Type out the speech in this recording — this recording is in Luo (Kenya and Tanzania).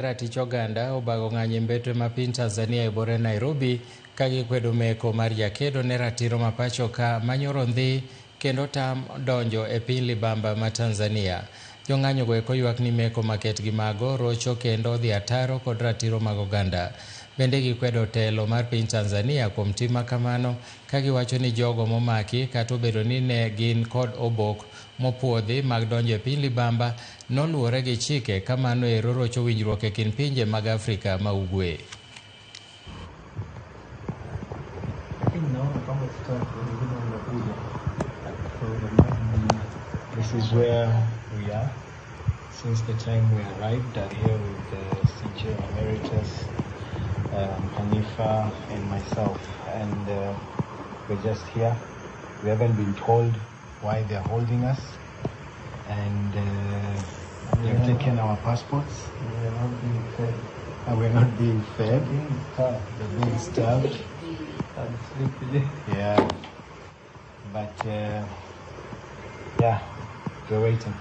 Ratich oganda obago ng'anyo mbetre ma piny Tanzania e bore Nairobi ka gikwedo meko mar jakedo ne ratiro ma pacho ka manyoro ndhi kendo tam donjo e piny libamba ma Tanzania. Jong'anyo go eko ywak ni meko maket gi mago rocho kendo dhi ataro kod ratiro mag oganda. Bende gikwedo telo mar piny Tanzania kuom tim makamano ka giwacho ni jogo momaki kata obedo ni ne gin kod obok mopuodhi mag donjo e piny libamba noluwore gi chike ka mano ero rocho winjruok e kind pinje mag Afrika ma ugwe. This is where we are since the time we arrived here with the CJ Emeritus, Hanifa and myself, and we're just here. We haven't been told why they're holding us, and they've taken our passports. We're not being fed. We're not being fed. We're being starved. They're being starved. And sleepy. Yeah, but yeah, we're waiting.